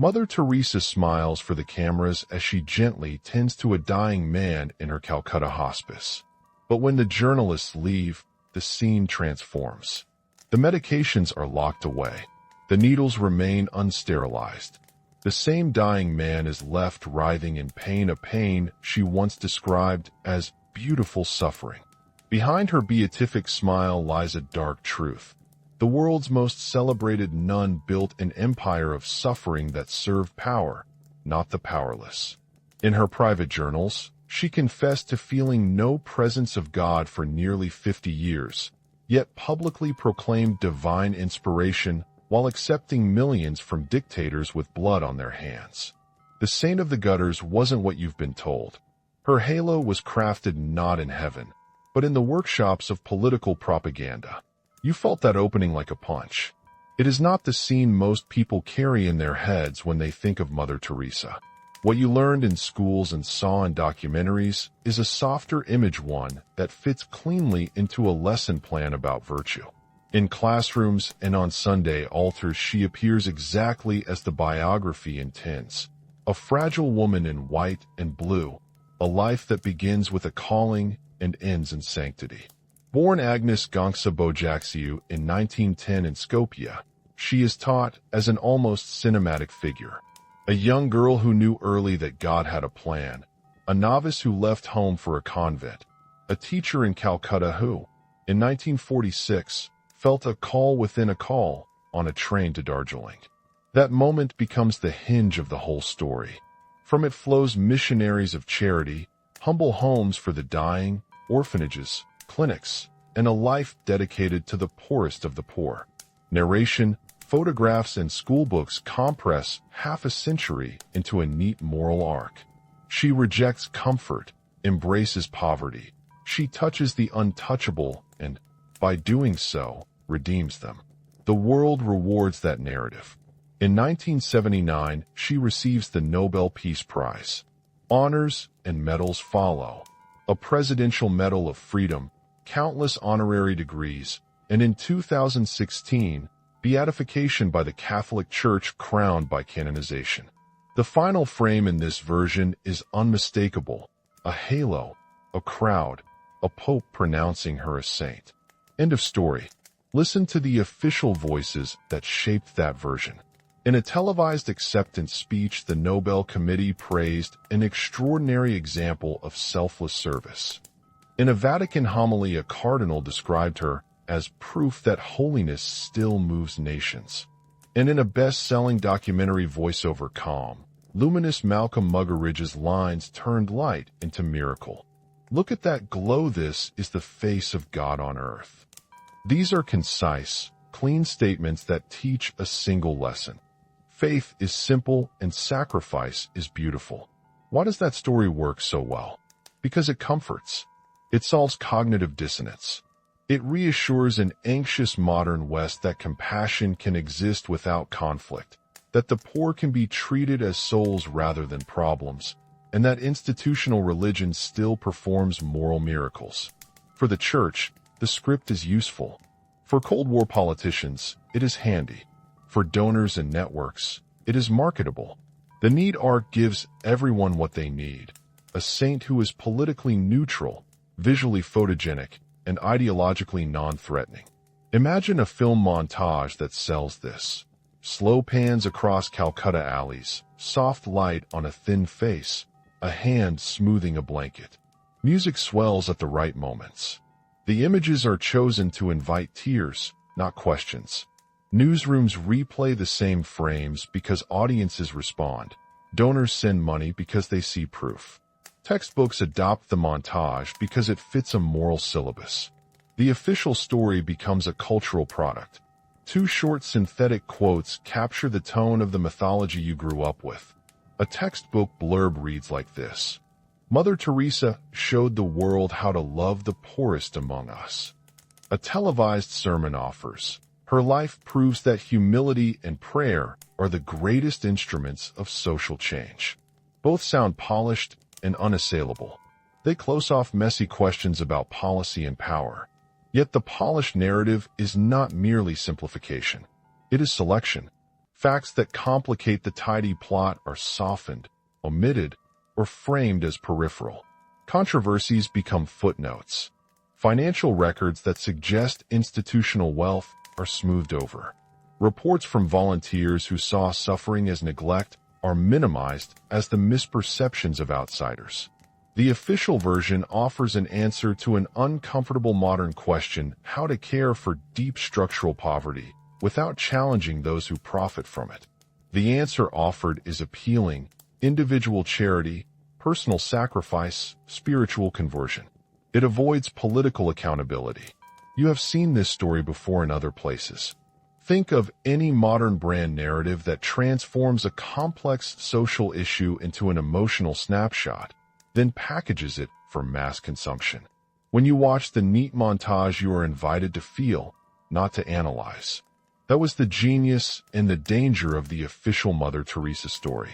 Mother Teresa smiles for the cameras as she gently tends to a dying man in her Calcutta hospice. But when the journalists leave, the scene transforms. The medications are locked away. The needles remain unsterilized. The same dying man is left writhing in pain, a pain she once described as beautiful suffering. Behind her beatific smile lies a dark truth. The world's most celebrated nun built an empire of suffering that served power, not the powerless. In her private journals, she confessed to feeling no presence of God for nearly 50 years, yet publicly proclaimed divine inspiration while accepting millions from dictators with blood on their hands. The saint of the gutters wasn't what you've been told. Her halo was crafted not in heaven, but in the workshops of political propaganda. You felt that opening like a punch. It is not the scene most people carry in their heads when they think of Mother Teresa. What you learned in schools and saw in documentaries is a softer image, one that fits cleanly into a lesson plan about virtue. In classrooms and on Sunday altars, she appears exactly as the biography intends. A fragile woman in white and blue, a life that begins with a calling and ends in sanctity. Born Agnes Hoxha Bojaxiou in 1910 in Skopje, she is taught as an almost cinematic figure. A young girl who knew early that God had a plan, a novice who left home for a convent, a teacher in Calcutta who, in 1946, felt a call within a call on a train to Darjeeling. That moment becomes the hinge of the whole story. From it flows missionaries of charity, humble homes for the dying, orphanages, clinics, and a life dedicated to the poorest of the poor. Narration, photographs, and schoolbooks compress half a century into a neat moral arc. She rejects comfort, embraces poverty. She touches the untouchable and, by doing so, redeems them. The world rewards that narrative. In 1979, she receives the Nobel Peace Prize. Honors and medals follow. A Presidential Medal of Freedom, countless honorary degrees, and in 2016, beatification by the Catholic Church crowned by canonization. The final frame in this version is unmistakable. A halo, a crowd, a pope pronouncing her a saint. End of story. Listen to the official voices that shaped that version. In a televised acceptance speech, the Nobel Committee praised an extraordinary example of selfless service. In a Vatican homily, a cardinal described her as proof that holiness still moves nations. And in a best-selling documentary voiceover, calm, luminous Malcolm Muggeridge's lines turned light into miracle. Look at that glow. This is the face of God on earth. These are concise, clean statements that teach a single lesson. Faith is simple and sacrifice is beautiful. Why does that story work so well? Because it comforts. It solves cognitive dissonance. It reassures an anxious modern West that compassion can exist without conflict, that the poor can be treated as souls rather than problems, and that institutional religion still performs moral miracles. For the Church, the script is useful. For Cold War politicians, it is handy. For donors and networks, it is marketable. The need arc gives everyone what they need. A saint who is politically neutral, visually photogenic, and ideologically non-threatening. Imagine a film montage that sells this. Slow pans across Calcutta alleys, soft light on a thin face, a hand smoothing a blanket. Music swells at the right moments. The images are chosen to invite tears, not questions. Newsrooms replay the same frames because audiences respond. Donors send money because they see proof. Textbooks adopt the montage because it fits a moral syllabus. The official story becomes a cultural product. Two short synthetic quotes capture the tone of the mythology you grew up with. A textbook blurb reads like this: Mother Teresa showed the world how to love the poorest among us. A televised sermon offers: her life proves that humility and prayer are the greatest instruments of social change. Both sound polished and unassailable. They close off messy questions about policy and power. Yet the polished narrative is not merely simplification. It is selection. Facts that complicate the tidy plot are softened, omitted, or framed as peripheral. Controversies become footnotes. Financial records that suggest institutional wealth are smoothed over. Reports from volunteers who saw suffering as neglect are minimized as the misperceptions of outsiders. The official version offers an answer to an uncomfortable modern question: how to care for deep structural poverty without challenging those who profit from it. The answer offered is appealing: individual charity, personal sacrifice, spiritual conversion. It avoids political accountability. You have seen this story before in other places. Think of any modern brand narrative that transforms a complex social issue into an emotional snapshot, then packages it for mass consumption. When you watch the neat montage, you are invited to feel, not to analyze. That was the genius and the danger of the official Mother Teresa story.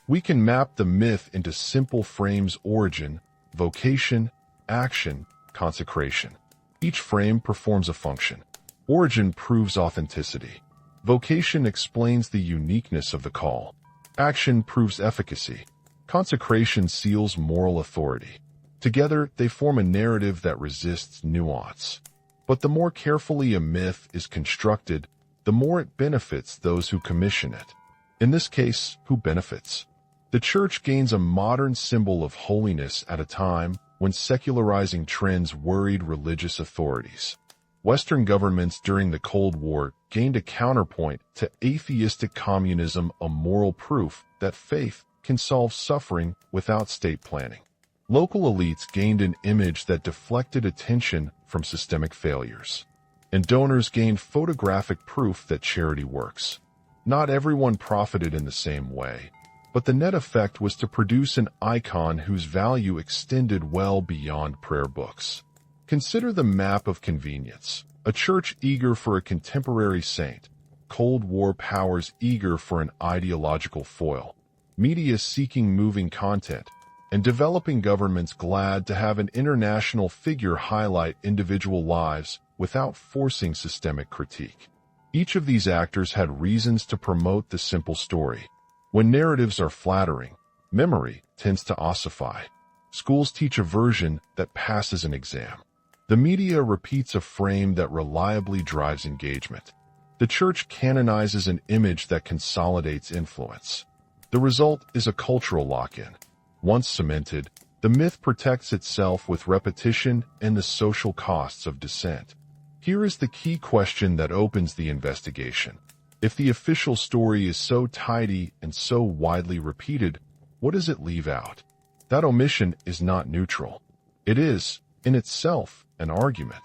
We can map the myth into simple frames: origin, vocation, action, consecration. Each frame performs a function. Origin proves authenticity. Vocation explains the uniqueness of the call. Action proves efficacy. Consecration seals moral authority. Together, they form a narrative that resists nuance. But the more carefully a myth is constructed, the more it benefits those who commission it. In this case, who benefits? The Church gains a modern symbol of holiness at a time when secularizing trends worried religious authorities. Western governments during the Cold War gained a counterpoint to atheistic communism, a moral proof that faith can solve suffering without state planning. Local elites gained an image that deflected attention from systemic failures. And donors gained photographic proof that charity works. Not everyone profited in the same way, but the net effect was to produce an icon whose value extended well beyond prayer books. Consider the map of convenience: a church eager for a contemporary saint, Cold War powers eager for an ideological foil, media seeking moving content, and developing governments glad to have an international figure highlight individual lives without forcing systemic critique. Each of these actors had reasons to promote the simple story. When narratives are flattering, memory tends to ossify. Schools teach a version that passes an exam. The media repeats a frame that reliably drives engagement. The Church canonizes an image that consolidates influence. The result is a cultural lock-in. Once cemented, the myth protects itself with repetition and the social costs of dissent. Here is the key question that opens the investigation. If the official story is so tidy and so widely repeated, what does it leave out? That omission is not neutral. It is, in itself, an argument.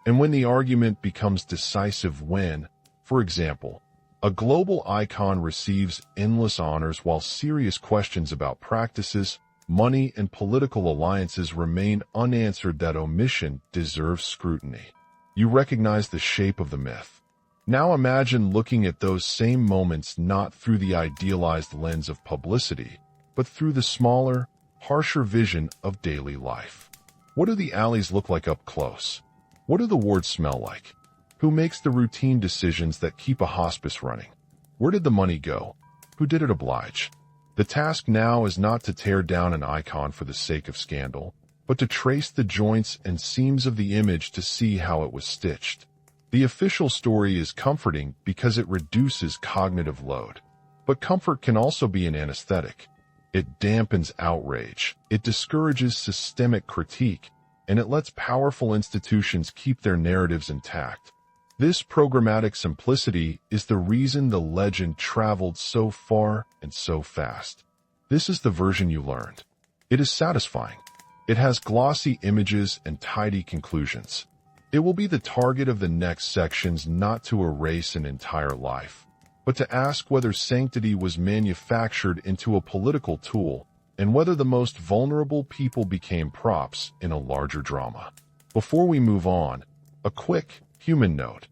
And when the argument becomes decisive, when, for example, a global icon receives endless honors while serious questions about practices, money, and political alliances remain unanswered, that omission deserves scrutiny. You recognize the shape of the myth. Now imagine looking at those same moments not through the idealized lens of publicity, but through the smaller, harsher vision of daily life. What do the alleys look like up close? What do the wards smell like? Who makes the routine decisions that keep a hospice running? Where did the money go? Who did it oblige? The task now is not to tear down an icon for the sake of scandal, but to trace the joints and seams of the image to see how it was stitched. The official story is comforting because it reduces cognitive load. But comfort can also be an anesthetic. It dampens outrage, it discourages systemic critique, and it lets powerful institutions keep their narratives intact. This programmatic simplicity is the reason the legend traveled so far and so fast. This is the version you learned. It is satisfying. It has glossy images and tidy conclusions. It will be the target of the next sections, not to erase an entire life, but to ask whether sanctity was manufactured into a political tool and whether the most vulnerable people became props in a larger drama. Before we move on, a quick human note.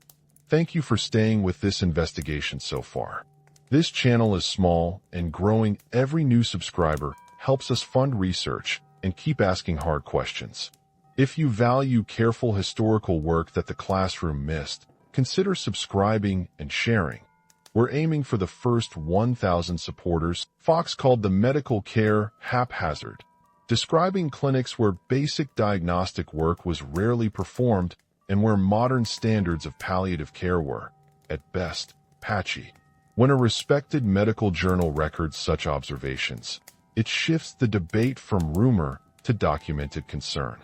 Thank you for staying with this investigation so far. This channel is small and growing. Every new subscriber helps us fund research and keep asking hard questions. If you value careful historical work that the classroom missed, consider subscribing and sharing. We're aiming for the first 1,000 supporters. Fox called the medical care haphazard, describing clinics where basic diagnostic work was rarely performed and where modern standards of palliative care were, at best, patchy. When a respected medical journal records such observations, it shifts the debate from rumor to documented concern.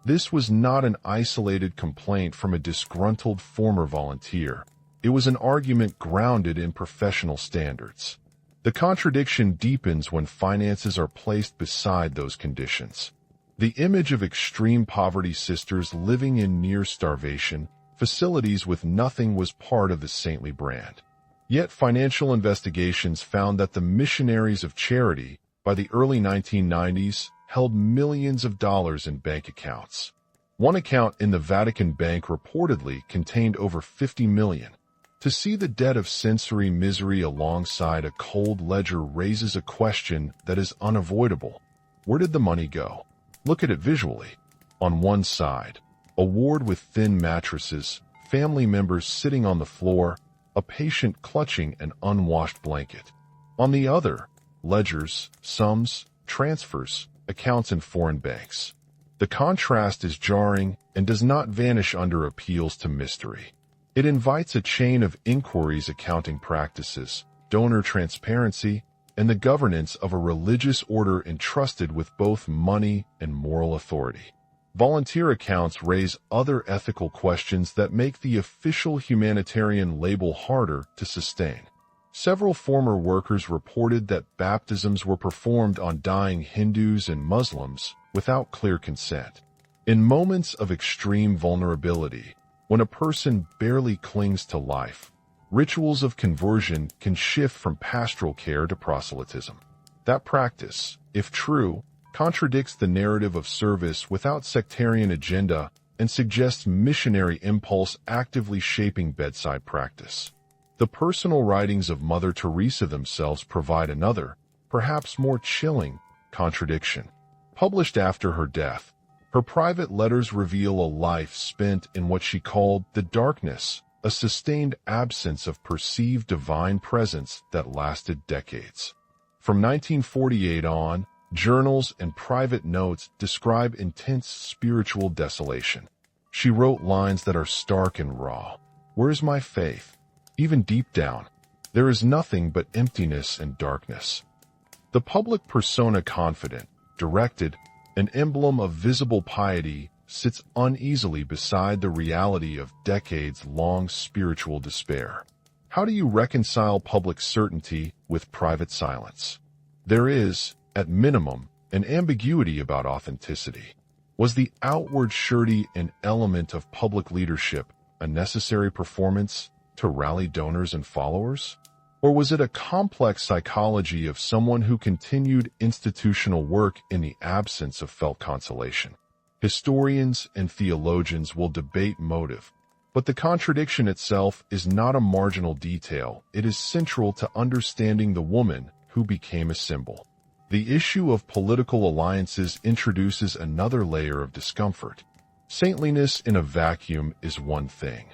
This was not an isolated complaint from a disgruntled former volunteer. It was an argument grounded in professional standards. The contradiction deepens when finances are placed beside those conditions. The image of extreme poverty sisters living in near starvation facilities with nothing was part of the saintly brand. Yet financial investigations found that the missionaries of charity, by the early 1990s, held millions of dollars in bank accounts. One account in the Vatican Bank reportedly contained over 50 million. To see the debt of sensory misery alongside a cold ledger raises a question that is unavoidable. Where did the money go? Look at it visually. On one side, a ward with thin mattresses, family members sitting on the floor, a patient clutching an unwashed blanket. On the other, ledgers, sums, transfers, accounts in foreign banks. The contrast is jarring and does not vanish under appeals to mystery. It invites a chain of inquiries: accounting practices, donor transparency, and the governance of a religious order entrusted with both money and moral authority. Volunteer accounts raise other ethical questions that make the official humanitarian label harder to sustain. Several former workers reported that baptisms were performed on dying Hindus and Muslims without clear consent. In moments of extreme vulnerability, when a person barely clings to life, rituals of conversion can shift from pastoral care to proselytism. That practice, if true, contradicts the narrative of service without sectarian agenda and suggests missionary impulse actively shaping bedside practice. The personal writings of Mother Teresa themselves provide another, perhaps more chilling, contradiction. Published after her death, her private letters reveal a life spent in what she called the darkness, a sustained absence of perceived divine presence that lasted decades. From 1948 on, journals and private notes describe intense spiritual desolation. She wrote lines that are stark and raw. "Where's my faith? Even deep down, there is nothing but emptiness and darkness." The public persona, confident, directed, an emblem of visible piety, sits uneasily beside the reality of decades-long spiritual despair. How do you reconcile public certainty with private silence? There is, at minimum, an ambiguity about authenticity. Was the outward surety an element of public leadership, a necessary performance to rally donors and followers? Or was it a complex psychology of someone who continued institutional work in the absence of felt consolation? Historians and theologians will debate motive, but the contradiction itself is not a marginal detail. It is central to understanding the woman who became a symbol. The issue of political alliances introduces another layer of discomfort. Saintliness in a vacuum is one thing.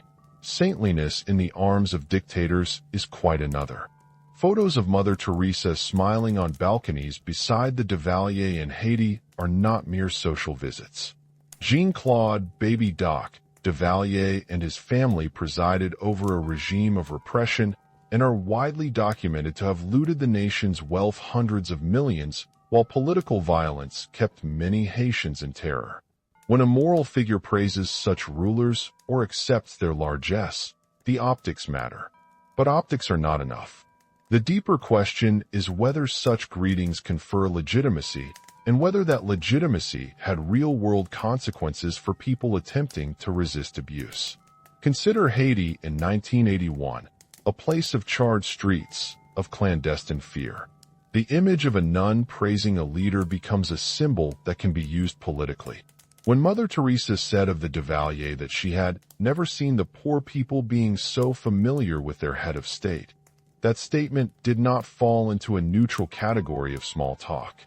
Saintliness in the arms of dictators is quite another. Photos of Mother Teresa smiling on balconies beside the Duvalier in Haiti are not mere social visits. Jean-Claude "Baby Doc" Duvalier and his family presided over a regime of repression and are widely documented to have looted the nation's wealth hundreds of millions, while political violence kept many Haitians in terror. When a moral figure praises such rulers or accepts their largesse, the optics matter. But optics are not enough. The deeper question is whether such greetings confer legitimacy and whether that legitimacy had real-world consequences for people attempting to resist abuse. Consider Haiti in 1981, a place of charred streets, of clandestine fear. The image of a nun praising a leader becomes a symbol that can be used politically. When Mother Teresa said of the Duvalier that she had never seen the poor people being so familiar with their head of state, that statement did not fall into a neutral category of small talk.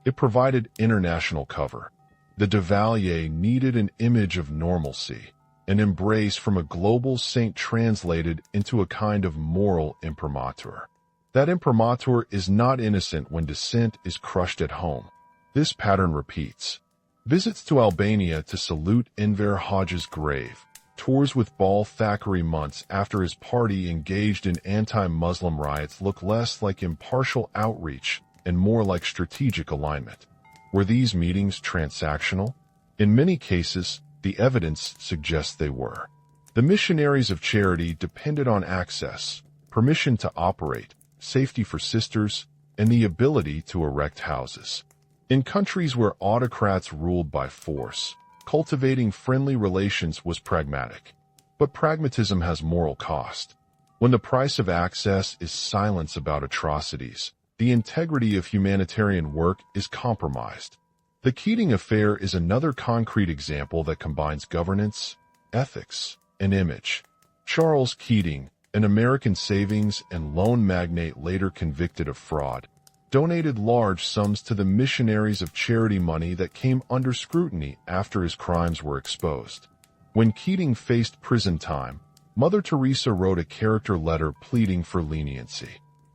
It provided international cover. The Duvalier needed an image of normalcy, an embrace from a global saint translated into a kind of moral imprimatur. That imprimatur is not innocent when dissent is crushed at home. This pattern repeats. Visits to Albania to salute Enver Hoxha's grave, tours with Bal Thackeray months after his party engaged in anti-Muslim riots look less like impartial outreach and more like strategic alignment. Were these meetings transactional? In many cases, the evidence suggests they were. The missionaries of charity depended on access, permission to operate, safety for sisters, and the ability to erect houses. In countries where autocrats ruled by force, cultivating friendly relations was pragmatic. But pragmatism has moral cost. When the price of access is silence about atrocities, the integrity of humanitarian work is compromised. The Keating affair is another concrete example that combines governance, ethics, and image. Charles Keating, an American savings and loan magnate later convicted of fraud, donated large sums to the missionaries of charity money that came under scrutiny after his crimes were exposed. When Keating faced prison time, Mother Teresa wrote a character letter pleading for leniency.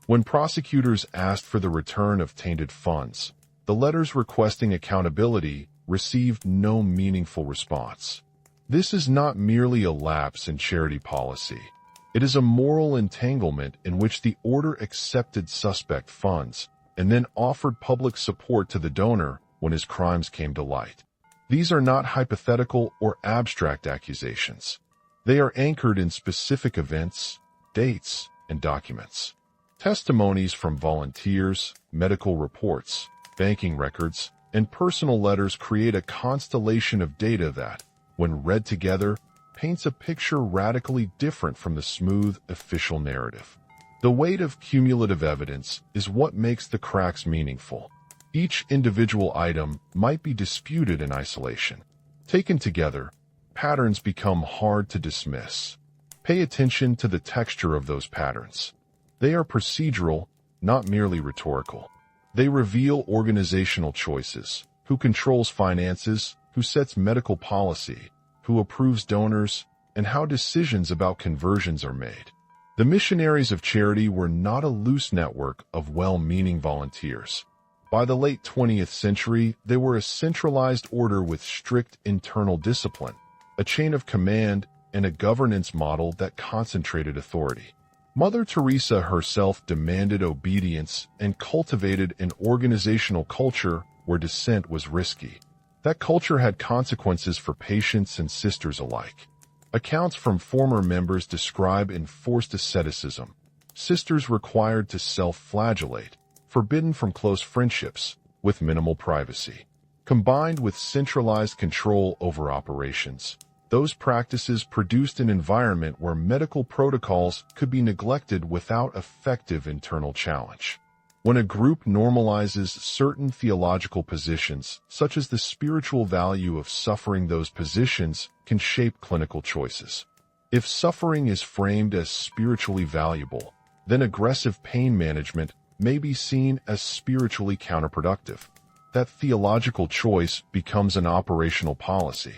When prosecutors asked for the return of tainted funds, the letters requesting accountability received no meaningful response. This is not merely a lapse in charity policy. It is a moral entanglement in which the order accepted suspect funds and then offered public support to the donor when his crimes came to light. These are not hypothetical or abstract accusations. They are anchored in specific events, dates, and documents. Testimonies from volunteers, medical reports, banking records, and personal letters create a constellation of data that, when read together, paints a picture radically different from the smooth official narrative. The weight of cumulative evidence is what makes the cracks meaningful. Each individual item might be disputed in isolation. Taken together, patterns become hard to dismiss. Pay attention to the texture of those patterns. They are procedural, not merely rhetorical. They reveal organizational choices: who controls finances, who sets medical policy, who approves donors, and how decisions about conversions are made. The missionaries of charity were not a loose network of well-meaning volunteers. By the late 20th century, they were a centralized order with strict internal discipline, a chain of command, and a governance model that concentrated authority. Mother Teresa herself demanded obedience and cultivated an organizational culture where dissent was risky. That culture had consequences for patients and sisters alike. Accounts from former members describe enforced asceticism, sisters required to self-flagellate, forbidden from close friendships, with minimal privacy. Combined with centralized control over operations, those practices produced an environment where medical protocols could be neglected without effective internal challenge. When a group normalizes certain theological positions, such as the spiritual value of suffering, those positions can shape clinical choices. If suffering is framed as spiritually valuable, then aggressive pain management may be seen as spiritually counterproductive. That theological choice becomes an operational policy.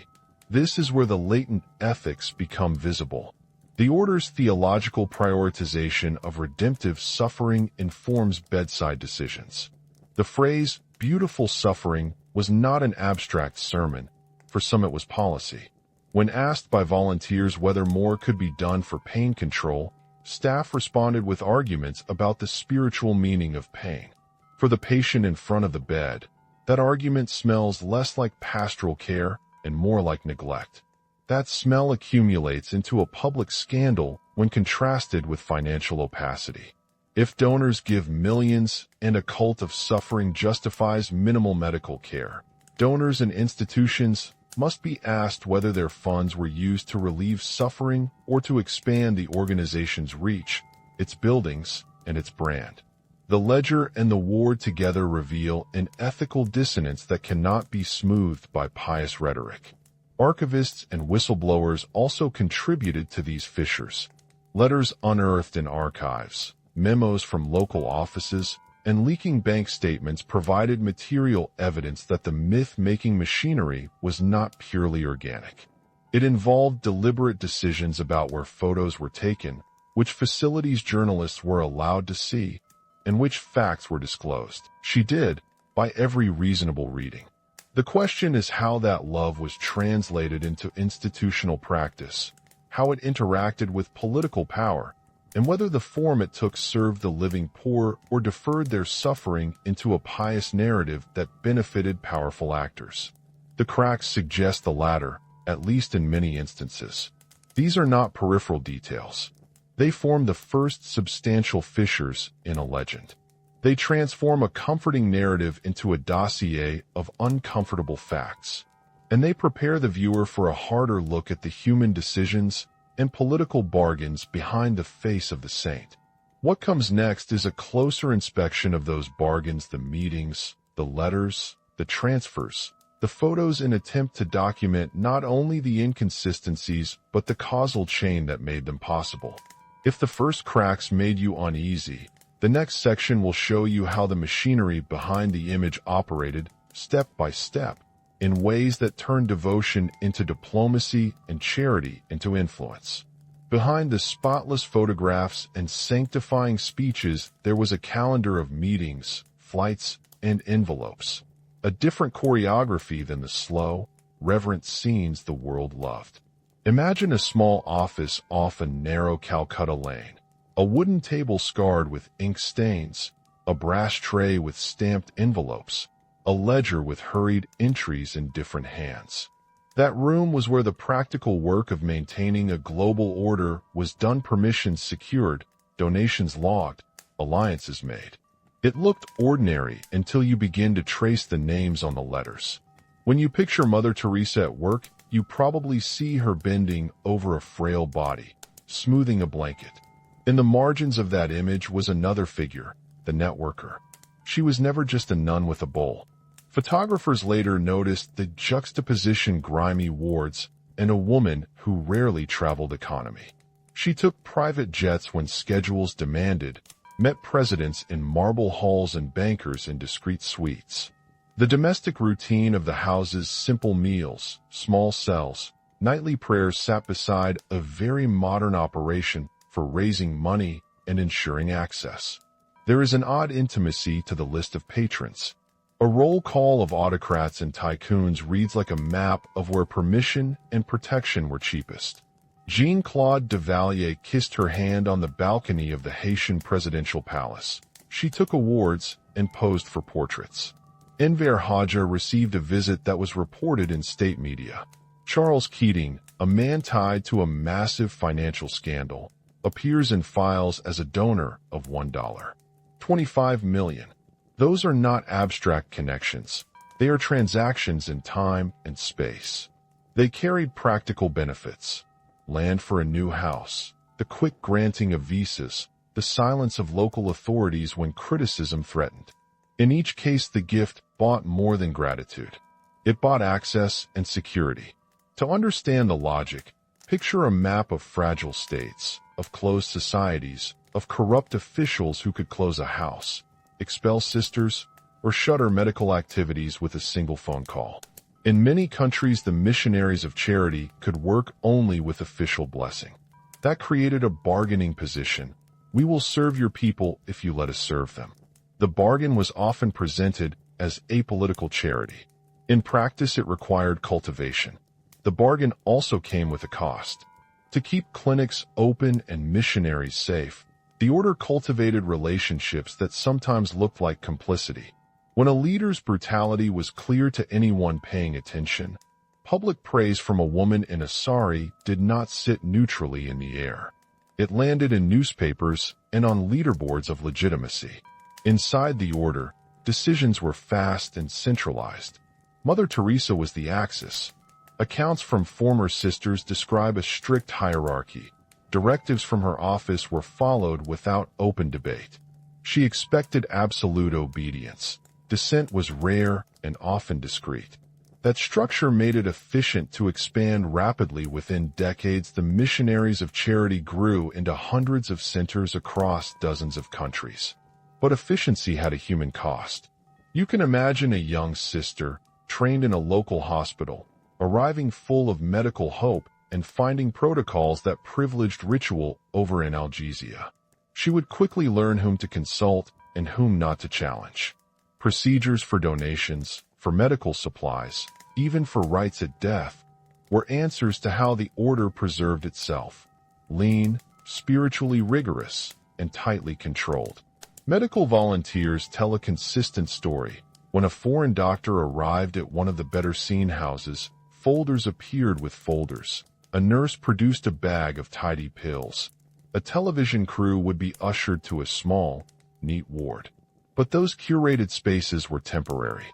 This is where the latent ethics become visible. The order's theological prioritization of redemptive suffering informs bedside decisions. The phrase, beautiful suffering, was not an abstract sermon. For some it was policy. When asked by volunteers whether more could be done for pain control, staff responded with arguments about the spiritual meaning of pain. For the patient in front of the bed, that argument smells less like pastoral care and more like neglect. That smell accumulates into a public scandal when contrasted with financial opacity. If donors give millions and a cult of suffering justifies minimal medical care, donors and institutions must be asked whether their funds were used to relieve suffering or to expand the organization's reach, its buildings, and its brand. The ledger and the ward together reveal an ethical dissonance that cannot be smoothed by pious rhetoric. Archivists and whistleblowers also contributed to these fissures. Letters unearthed in archives, memos from local offices, and leaking bank statements provided material evidence that the myth-making machinery was not purely organic. It involved deliberate decisions about where photos were taken, which facilities journalists were allowed to see, and which facts were disclosed. She did, by every reasonable reading. The question is how that love was translated into institutional practice, how it interacted with political power, and whether the form it took served the living poor or deferred their suffering into a pious narrative that benefited powerful actors. The cracks suggest the latter, at least in many instances. These are not peripheral details. They form the first substantial fissures in a legend. They transform a comforting narrative into a dossier of uncomfortable facts, and they prepare the viewer for a harder look at the human decisions and political bargains behind the face of the saint. What comes next is a closer inspection of those bargains, the meetings, the letters, the transfers, the photos, in an attempt to document not only the inconsistencies but the causal chain that made them possible. If the first cracks made you uneasy, the next section will show you how the machinery behind the image operated, step by step, in ways that turned devotion into diplomacy and charity into influence. Behind the spotless photographs and sanctifying speeches, there was a calendar of meetings, flights, and envelopes, a different choreography than the slow, reverent scenes the world loved. Imagine a small office off a narrow Calcutta lane. A wooden table scarred with ink stains, a brass tray with stamped envelopes, a ledger with hurried entries in different hands. That room was where the practical work of maintaining a global order was done, permissions secured, donations logged, alliances made. It looked ordinary until you begin to trace the names on the letters. When you picture Mother Teresa at work, you probably see her bending over a frail body, smoothing a blanket. In the margins of that image was another figure, the networker. She was never just a nun with a bowl. Photographers later noticed the juxtaposition, grimy wards, and a woman who rarely traveled economy. She took private jets when schedules demanded, met presidents in marble halls and bankers in discreet suites. The domestic routine of the house's simple meals, small cells, nightly prayers sat beside a very modern operation for raising money and ensuring access. There is an odd intimacy to the list of patrons. A roll call of autocrats and tycoons reads like a map of where permission and protection were cheapest. Jean-Claude Duvalier kissed her hand on the balcony of the Haitian presidential palace. She took awards and posed for portraits. Enver Hoxha received a visit that was reported in state media. Charles Keating, a man tied to a massive financial scandal, appears in files as a donor of $1. 25 million. Those are not abstract connections. They are transactions in time and space. They carried practical benefits. Land for a new house, the quick granting of visas, the silence of local authorities when criticism threatened. In each case, the gift bought more than gratitude. It bought access and security. To understand the logic, picture a map of fragile states, of closed societies, of corrupt officials who could close a house, expel sisters, or shutter medical activities with a single phone call. In many countries, the missionaries of charity could work only with official blessing. That created a bargaining position. We will serve your people if you let us serve them. The bargain was often presented as apolitical charity. In practice, it required cultivation. The bargain also came with a cost. To keep clinics open and missionaries safe, the order cultivated relationships that sometimes looked like complicity. When a leader's brutality was clear to anyone paying attention, public praise from a woman in a sari did not sit neutrally in the air. It landed in newspapers and on leaderboards of legitimacy. Inside the order, decisions were fast and centralized. Mother Teresa was the axis. Accounts from former sisters describe a strict hierarchy. Directives from her office were followed without open debate. She expected absolute obedience. Dissent was rare and often discreet. That structure made it efficient to expand rapidly. Within decades, the missionaries of charity grew into hundreds of centers across dozens of countries. But efficiency had a human cost. You can imagine a young sister, trained in a local hospital, arriving full of medical hope and finding protocols that privileged ritual over analgesia. She would quickly learn whom to consult and whom not to challenge. Procedures for donations, for medical supplies, even for rites at death, were answers to how the order preserved itself. Lean, spiritually rigorous, and tightly controlled. Medical volunteers tell a consistent story. When a foreign doctor arrived at one of the better-seen houses, folders appeared with folders. A nurse produced a bag of tidy pills. A television crew would be ushered to a small, neat ward. But those curated spaces were temporary.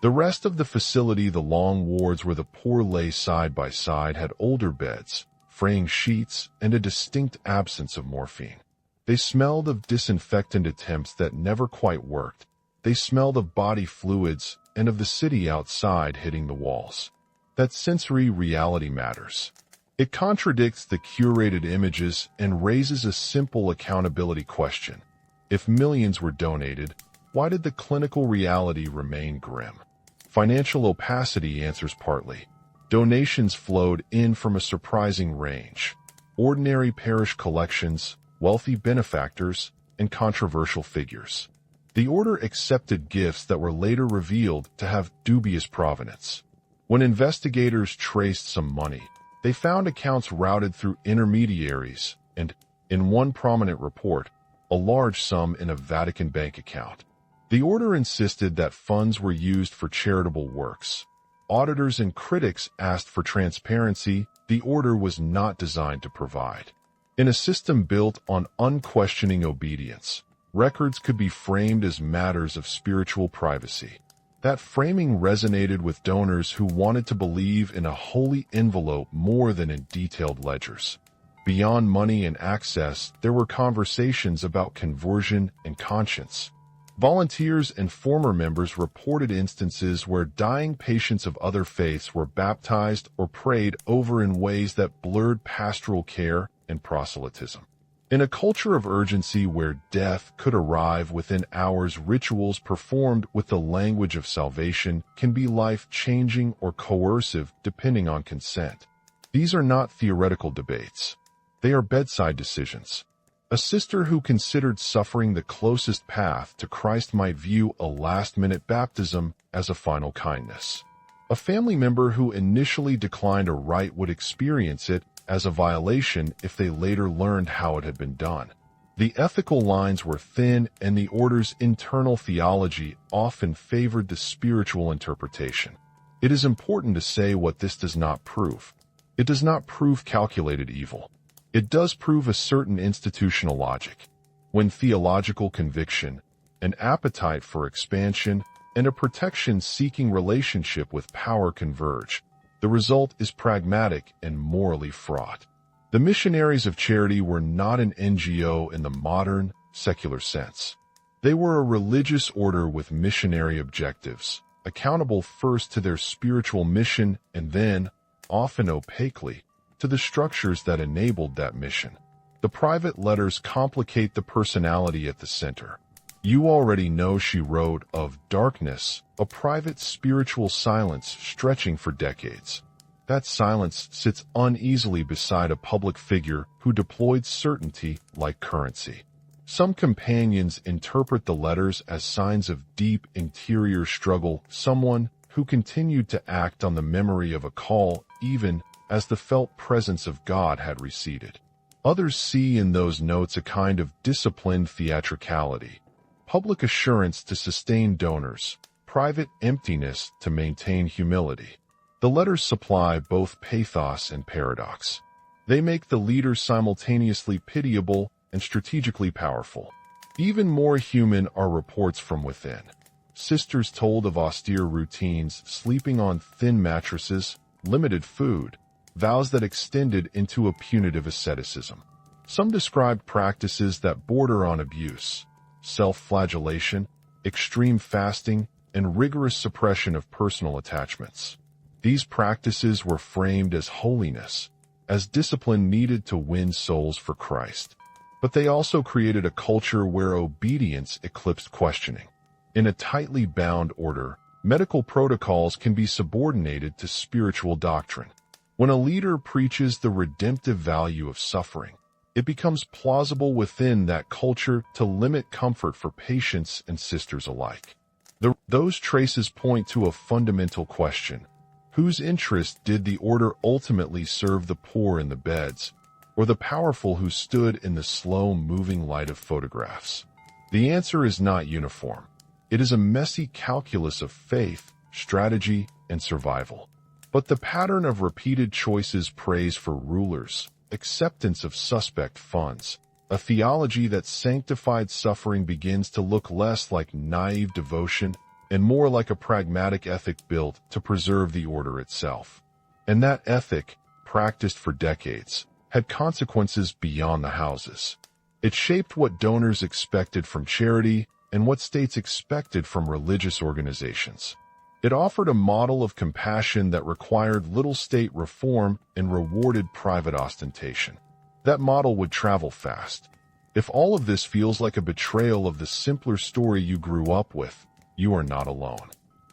The rest of the facility, the long wards where the poor lay side by side, had older beds, fraying sheets, and a distinct absence of morphine. They smelled of disinfectant attempts that never quite worked. They smelled of body fluids and of the city outside hitting the walls. That sensory reality matters. It contradicts the curated images and raises a simple accountability question. If millions were donated, why did the clinical reality remain grim? Financial opacity answers partly. Donations flowed in from a surprising range. Ordinary parish collections, wealthy benefactors, and controversial figures. The order accepted gifts that were later revealed to have dubious provenance. When investigators traced some money, they found accounts routed through intermediaries and, in one prominent report, a large sum in a Vatican bank account. The order insisted that funds were used for charitable works. Auditors and critics asked for transparency. The order was not designed to provide. In a system built on unquestioning obedience, records could be framed as matters of spiritual privacy. That framing resonated with donors who wanted to believe in a holy envelope more than in detailed ledgers. Beyond money and access, there were conversations about conversion and conscience. Volunteers and former members reported instances where dying patients of other faiths were baptized or prayed over in ways that blurred pastoral care and proselytism. In a culture of urgency where death could arrive within hours, rituals performed with the language of salvation can be life-changing or coercive depending on consent. These are not theoretical debates. They are bedside decisions. A sister who considered suffering the closest path to Christ might view a last-minute baptism as a final kindness. A family member who initially declined a rite would experience it as a violation if they later learned how it had been done. The ethical lines were thin, and the order's internal theology often favored the spiritual interpretation. It is important to say what this does not prove. It does not prove calculated evil. It does prove a certain institutional logic. When theological conviction, an appetite for expansion, and a protection-seeking relationship with power converge, the result is pragmatic and morally fraught. The missionaries of charity were not an NGO in the modern, secular sense. They were a religious order with missionary objectives, accountable first to their spiritual mission and then, often opaquely, to the structures that enabled that mission. The private letters complicate the personality at the center. You already know she wrote of darkness, a private spiritual silence stretching for decades. That silence sits uneasily beside a public figure who deployed certainty like currency. Some companions interpret the letters as signs of deep interior struggle, someone who continued to act on the memory of a call even as the felt presence of God had receded. Others see in those notes a kind of disciplined theatricality, public assurance to sustain donors, private emptiness to maintain humility. The letters supply both pathos and paradox. They make the leader simultaneously pitiable and strategically powerful. Even more human are reports from within. Sisters told of austere routines, sleeping on thin mattresses, limited food, vows that extended into a punitive asceticism. Some described practices that border on abuse, self-flagellation, extreme fasting, and rigorous suppression of personal attachments. These practices were framed as holiness, as discipline needed to win souls for Christ. But they also created a culture where obedience eclipsed questioning. In a tightly bound order, Medical protocols can be subordinated to spiritual doctrine. When a leader preaches the redemptive value of suffering, it becomes plausible within that culture to limit comfort for patients and sisters alike. Those traces point to a fundamental question. Whose interest did the order ultimately serve, the poor in the beds, or the powerful who stood in the slow-moving light of photographs? The answer is not uniform. It is a messy calculus of faith, strategy, and survival. But the pattern of repeated choices, praise for rulers, acceptance of suspect funds, a theology that sanctified suffering, begins to look less like naive devotion and more like a pragmatic ethic built to preserve the order itself. And that ethic, practiced for decades, had consequences beyond the houses. It shaped what donors expected from charity and what states expected from religious organizations. It offered a model of compassion that required little state reform and rewarded private ostentation. That model would travel fast. If all of this feels like a betrayal of the simpler story you grew up with, you are not alone.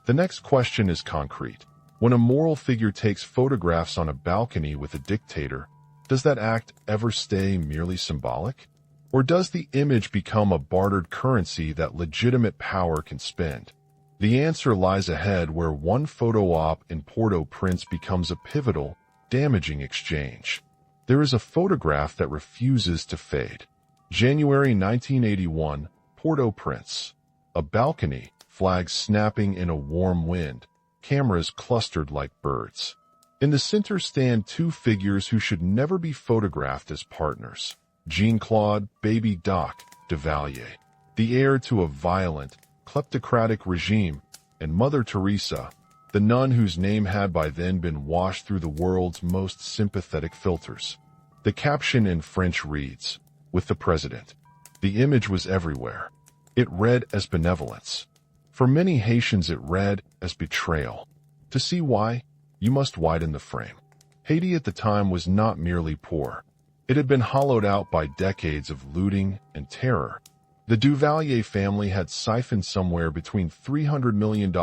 The next question is concrete. When a moral figure takes photographs on a balcony with a dictator, does that act ever stay merely symbolic? Or does the image become a bartered currency that legitimate power can spend? The answer lies ahead, where one photo op in Port-au-Prince becomes a pivotal, damaging exchange. There is a photograph that refuses to fade. January 1981, Port-au-Prince. A balcony, flags snapping in a warm wind, cameras clustered like birds. In the center stand two figures who should never be photographed as partners. Jean-Claude "Baby Doc" Duvalier, the heir to a violent, kleptocratic regime, and Mother Teresa, the nun whose name had by then been washed through the world's most sympathetic filters. The caption in French reads, "With the President." The image was everywhere. It read as benevolence. For many Haitians it read as betrayal. To see why, you must widen the frame. Haiti at the time was not merely poor. It had been hollowed out by decades of looting and terror. The Duvalier family had siphoned somewhere between $300 million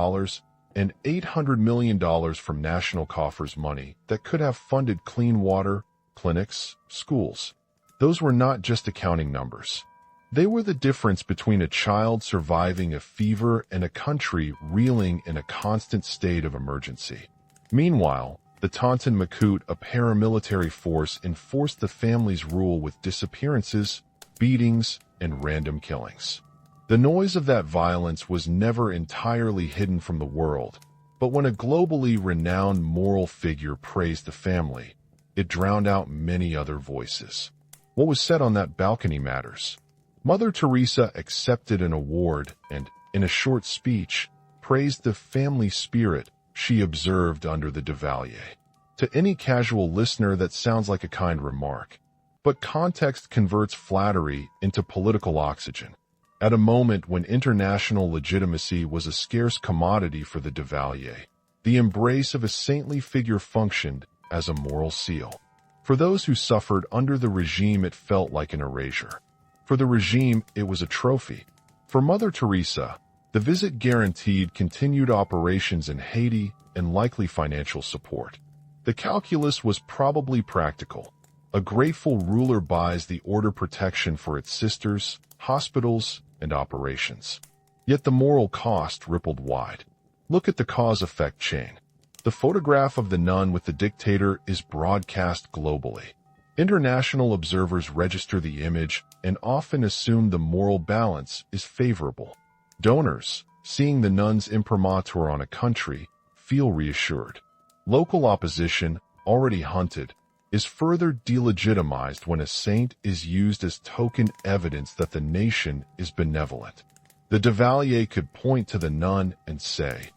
and $800 million from national coffers, money that could have funded clean water, clinics, schools. Those were not just accounting numbers. They were the difference between a child surviving a fever and a country reeling in a constant state of emergency. Meanwhile, the Tonton Macoute, a paramilitary force, enforced the family's rule with disappearances, beatings, and random killings. The noise of that violence was never entirely hidden from the world, but when a globally renowned moral figure praised the family, it drowned out many other voices. What was said on that balcony matters. Mother Teresa accepted an award and, in a short speech, praised the family spirit she observed under the Duvalier. To any casual listener, that sounds like a kind remark. But context converts flattery into political oxygen. At a moment when international legitimacy was a scarce commodity for the Duvalier, the embrace of a saintly figure functioned as a moral seal. For those who suffered under the regime, it felt like an erasure. For the regime, it was a trophy. For Mother Teresa, the visit guaranteed continued operations in Haiti and likely financial support. The calculus was probably practical. A grateful ruler buys the order protection for its sisters, hospitals, and operations. Yet the moral cost rippled wide. Look at the cause-effect chain. The photograph of the nun with the dictator is broadcast globally. International observers register the image and often assume the moral balance is favorable. Donors, seeing the nun's imprimatur on a country, feel reassured. Local opposition, already hunted, is further delegitimized when a saint is used as token evidence that the nation is benevolent. The Duvalier could point to the nun and say,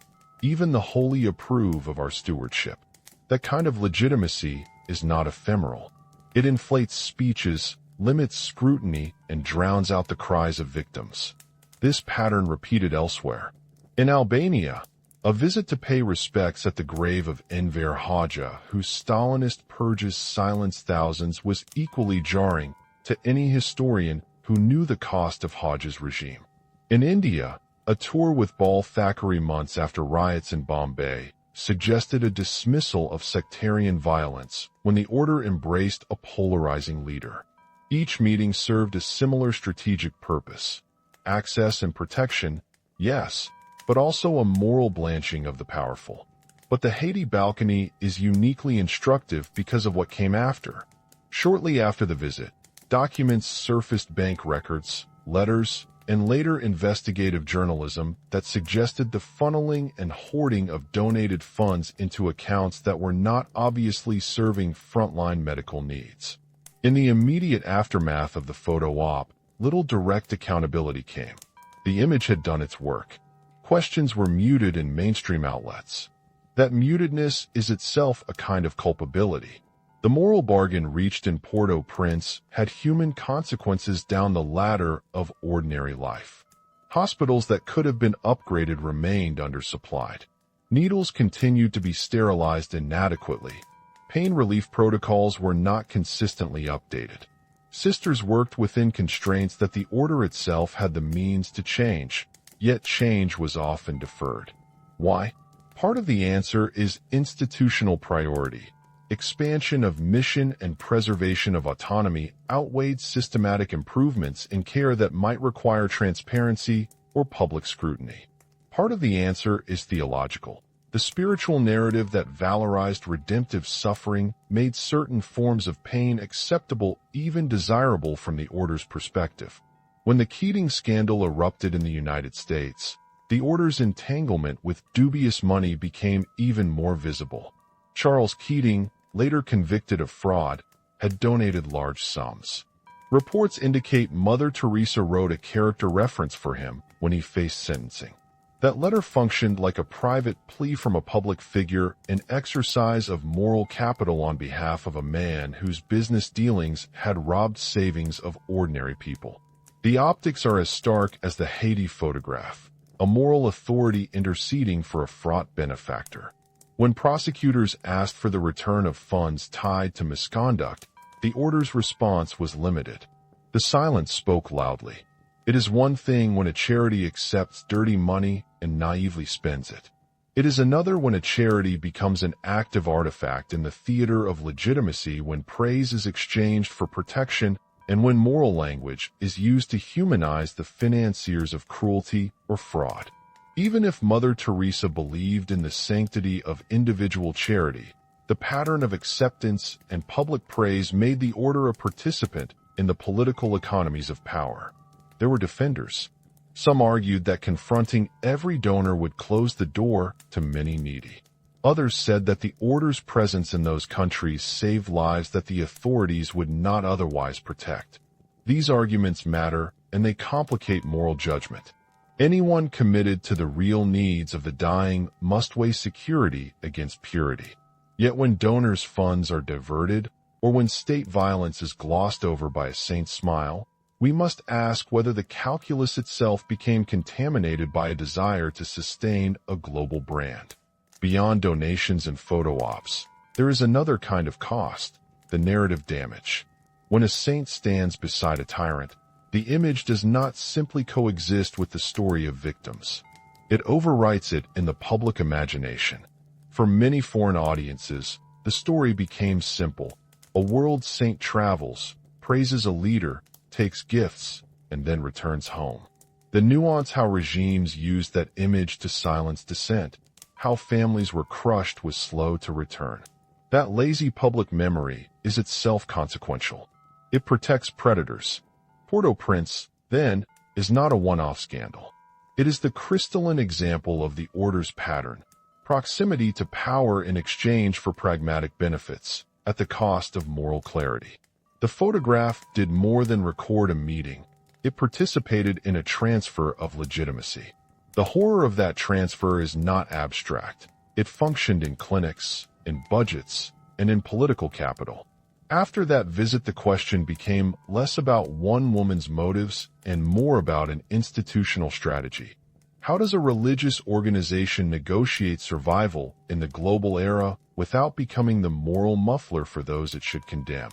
"Even the holy approve of our stewardship." That kind of legitimacy is not ephemeral. It inflates speeches, limits scrutiny, and drowns out the cries of victims. This pattern repeated elsewhere. In Albania, a visit to pay respects at the grave of Enver Hoxha, whose Stalinist purges silenced thousands, was equally jarring to any historian who knew the cost of Hoxha's regime. In India, A tour with Ball Thackeray months after riots in Bombay suggested a dismissal of sectarian violence when the order embraced a polarizing leader. Each meeting served a similar strategic purpose: access and protection, yes, but also a moral blanching of the powerful. But the Haiti balcony is uniquely instructive because of what came after. Shortly after the visit, documents surfaced: bank records, letters, and later investigative journalism that suggested the funneling and hoarding of donated funds into accounts that were not obviously serving frontline medical needs. In the immediate aftermath of the photo op, little direct accountability came. The image had done its work. Questions were muted in mainstream outlets. That mutedness is itself a kind of culpability. The moral bargain reached in Port-au-Prince had human consequences down the ladder of ordinary life. Hospitals that could have been upgraded remained undersupplied. Needles continued to be sterilized inadequately. Pain relief protocols were not consistently updated. Sisters worked within constraints that the order itself had the means to change, yet change was often deferred. Why? Part of the answer is institutional priority. Expansion of mission and preservation of autonomy outweighed systematic improvements in care that might require transparency or public scrutiny. Part of the answer is theological. The spiritual narrative that valorized redemptive suffering made certain forms of pain acceptable, even desirable from the order's perspective. When the Keating scandal erupted in the United States, the order's entanglement with dubious money became even more visible. Charles Keating, later convicted of fraud, had donated large sums. Reports indicate Mother Teresa wrote a character reference for him when he faced sentencing. That letter functioned like a private plea from a public figure, an exercise of moral capital on behalf of a man whose business dealings had robbed savings of ordinary people. The optics are as stark as the Haiti photograph, a moral authority interceding for a fraught benefactor. When prosecutors asked for the return of funds tied to misconduct, the order's response was limited. The silence spoke loudly. It is one thing when a charity accepts dirty money and naively spends it. It is another when a charity becomes an active artifact in the theater of legitimacy, when praise is exchanged for protection, and when moral language is used to humanize the financiers of cruelty or fraud. Even if Mother Teresa believed in the sanctity of individual charity, the pattern of acceptance and public praise made the order a participant in the political economies of power. There were defenders. Some argued that confronting every donor would close the door to many needy. Others said that the order's presence in those countries saved lives that the authorities would not otherwise protect. These arguments matter, and they complicate moral judgment. Anyone committed to the real needs of the dying must weigh security against purity. Yet when donors' funds are diverted, or when state violence is glossed over by a saint's smile, we must ask whether the calculus itself became contaminated by a desire to sustain a global brand. Beyond donations and photo ops, there is another kind of cost: the narrative damage. When a saint stands beside a tyrant, the image does not simply coexist with the story of victims. It overwrites it in the public imagination. For many foreign audiences, the story became simple. A world saint travels, praises a leader, takes gifts, and then returns home. The nuance how regimes used that image to silence dissent, how families were crushed, was slow to return. That lazy public memory is itself consequential. It protects predators. Port-au-Prince, then, is not a one-off scandal. It is the crystalline example of the order's pattern: proximity to power in exchange for pragmatic benefits, at the cost of moral clarity. The photograph did more than record a meeting. It participated in a transfer of legitimacy. The horror of that transfer is not abstract. It functioned in clinics, in budgets, and in political capital. After that visit, the question became less about one woman's motives and more about an institutional strategy. How does a religious organization negotiate survival in the global era without becoming the moral muffler for those it should condemn?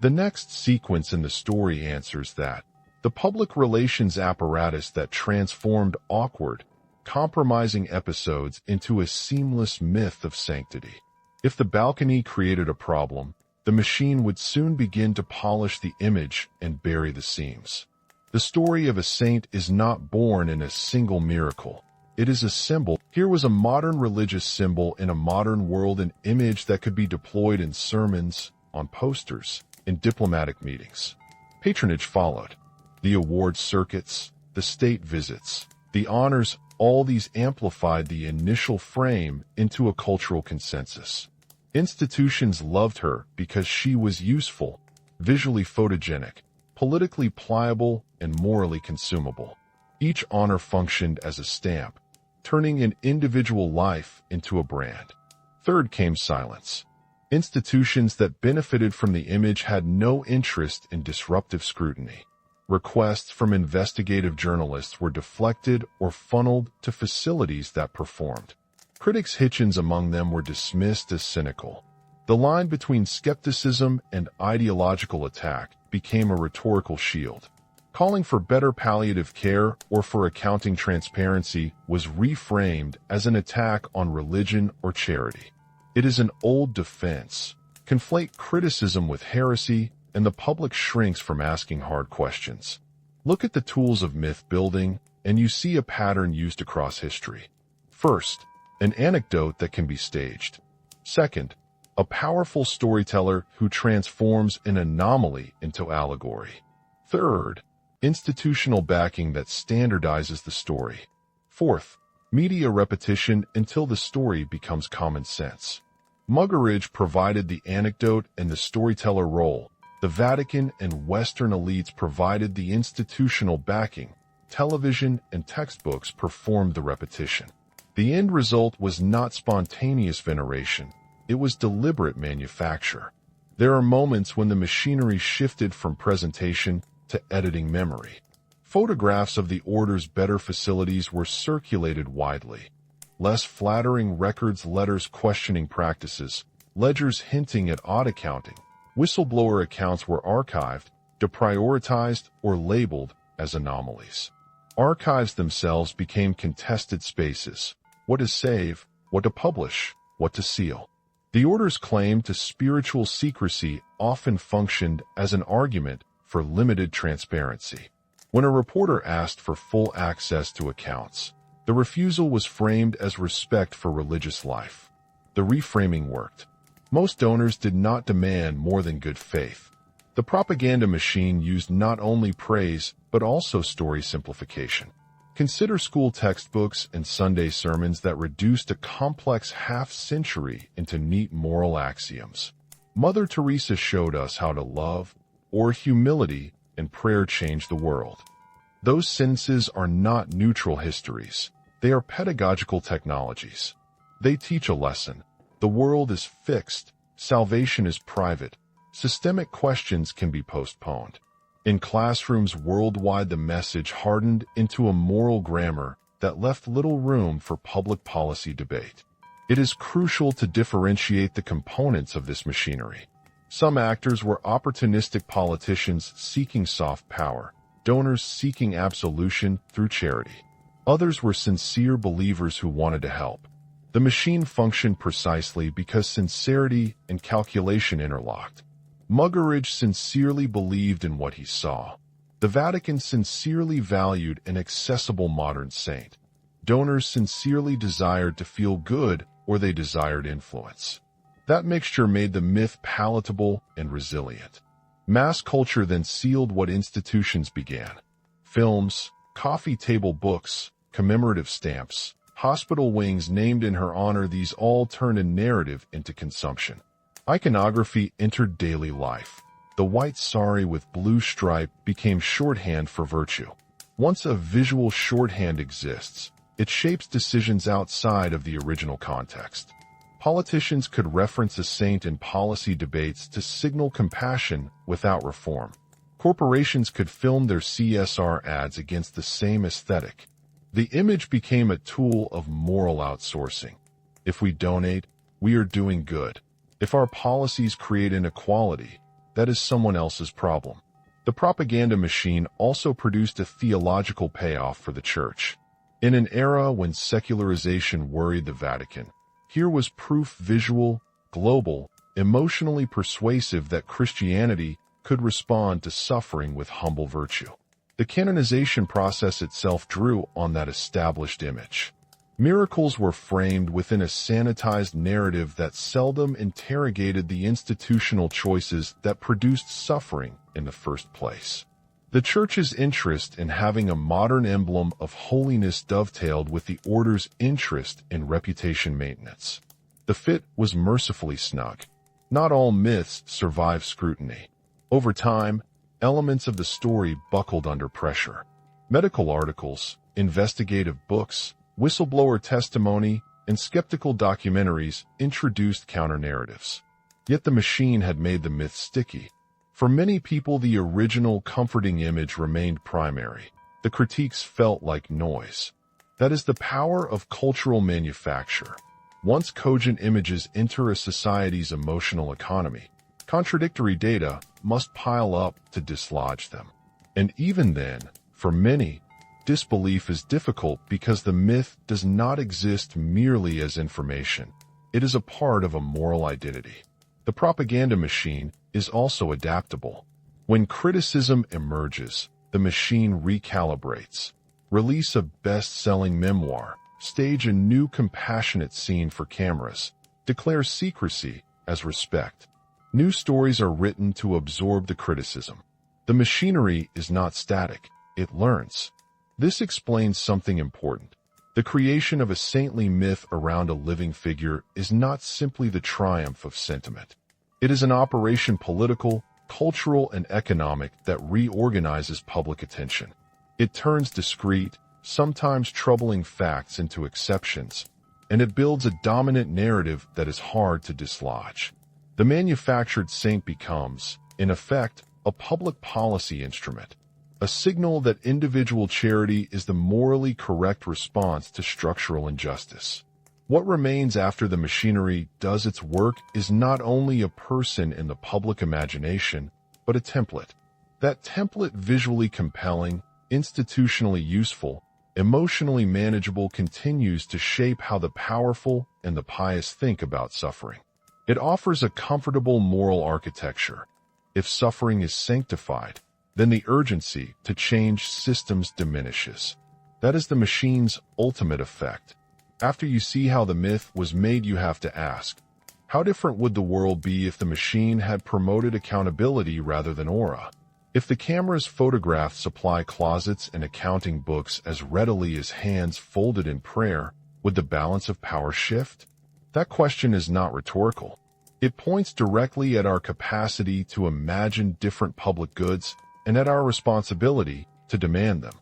The next sequence in the story answers that. the public relations apparatus that transformed awkward, compromising episodes into a seamless myth of sanctity. If the balcony created a problem, the machine would soon begin to polish the image and bury the seams. The story of a saint is not born in a single miracle. It is a symbol. Here was a modern religious symbol in a modern world, an image that could be deployed in sermons, on posters, in diplomatic meetings. Patronage followed. The award circuits, the state visits, the honors, all these amplified the initial frame into a cultural consensus. Institutions loved her because she was useful, visually photogenic, politically pliable, and morally consumable. Each honor functioned as a stamp, turning an individual life into a brand. Third came silence. Institutions that benefited from the image had no interest in disruptive scrutiny. Requests from investigative journalists were deflected or funneled to facilities that performed. Critics, Hitchens among them, were dismissed as cynical. The line between skepticism and ideological attack became a rhetorical shield. Calling for better palliative care or for accounting transparency was reframed as an attack on religion or charity. It is an old defense. Conflate criticism with heresy, and the public shrinks from asking hard questions. Look at the tools of myth building, and you see a pattern used across history. First, an anecdote that can be staged. Second, a powerful storyteller who transforms an anomaly into allegory. Third, institutional backing that standardizes the story. Fourth, media repetition until the story becomes common sense. Muggeridge provided the anecdote and the storyteller role. The Vatican and Western elites provided the institutional backing. Television and textbooks performed the repetition. The end result was not spontaneous veneration. It was deliberate manufacture. There are moments when the machinery shifted from presentation to editing memory. Photographs of the order's better facilities were circulated widely. Less flattering records, letters questioning practices, ledgers hinting at odd accounting. Whistleblower accounts were archived, deprioritized, or labeled as anomalies. Archives themselves became contested spaces. What to save, what to publish, what to seal. The order's claim to spiritual secrecy often functioned as an argument for limited transparency. When a reporter asked for full access to accounts, the refusal was framed as respect for religious life. The reframing worked. Most donors did not demand more than good faith. The propaganda machine used not only praise, but also story simplification. Consider school textbooks and Sunday sermons that reduced a complex half-century into neat moral axioms. Mother Teresa showed us how to love, or humility and prayer changed the world. Those sentences are not neutral histories. They are pedagogical technologies. They teach a lesson. The world is fixed. Salvation is private. Systemic questions can be postponed. In classrooms worldwide, the message hardened into a moral grammar that left little room for public policy debate. It is crucial to differentiate the components of this machinery. Some actors were opportunistic politicians seeking soft power, donors seeking absolution through charity. Others were sincere believers who wanted to help. The machine functioned precisely because sincerity and calculation interlocked. Muggeridge sincerely believed in what he saw. The Vatican sincerely valued an accessible modern saint. Donors sincerely desired to feel good, or they desired influence. That mixture made the myth palatable and resilient. Mass culture then sealed what institutions began. Films, coffee table books, commemorative stamps, hospital wings named in her honor, these all turned a narrative into consumption. Iconography entered daily life. The white sari with blue stripe became shorthand for virtue. Once a visual shorthand exists, it shapes decisions outside of the original context. Politicians could reference a saint in policy debates to signal compassion without reform. Corporations could film their CSR ads against the same aesthetic. The image became a tool of moral outsourcing. If we donate, we are doing good. If our policies create inequality, that is someone else's problem. The propaganda machine also produced a theological payoff for the Church. In an era when secularization worried the Vatican, here was proof visual, global, emotionally persuasive that Christianity could respond to suffering with humble virtue. The canonization process itself drew on that established image. Miracles were framed within a sanitized narrative that seldom interrogated the institutional choices that produced suffering in the first place. The Church's interest in having a modern emblem of holiness dovetailed with the Order's interest in reputation maintenance. The fit was mercifully snug. Not all myths survive scrutiny. Over time, elements of the story buckled under pressure. Medical articles, investigative books, whistleblower testimony, and skeptical documentaries introduced counter-narratives. Yet the machine had made the myth sticky. For many people, the original comforting image remained primary. The critiques felt like noise. That is the power of cultural manufacture. Once cogent images enter a society's emotional economy, contradictory data must pile up to dislodge them. And even then, for many, disbelief is difficult because the myth does not exist merely as information. It is a part of a moral identity. The propaganda machine is also adaptable. When criticism emerges, the machine recalibrates. Release a best-selling memoir, stage a new compassionate scene for cameras, declare secrecy as respect. New stories are written to absorb the criticism. The machinery is not static, it learns. This explains something important. The creation of a saintly myth around a living figure is not simply the triumph of sentiment. It is an operation political, cultural, and economic that reorganizes public attention. It turns discrete, sometimes troubling facts into exceptions, and it builds a dominant narrative that is hard to dislodge. The manufactured saint becomes, in effect, a public policy instrument, a signal that individual charity is the morally correct response to structural injustice. What remains after the machinery does its work is not only a person in the public imagination, but a template. That template, visually compelling, institutionally useful, emotionally manageable, continues to shape how the powerful and the pious think about suffering. It offers a comfortable moral architecture. If suffering is sanctified, then the urgency to change systems diminishes. That is the machine's ultimate effect. After you see how the myth was made, you have to ask, how different would the world be if the machine had promoted accountability rather than aura? If the camera's photographs supply closets and accounting books as readily as hands folded in prayer, would the balance of power shift? That question is not rhetorical. It points directly at our capacity to imagine different public goods and at our responsibility to demand them.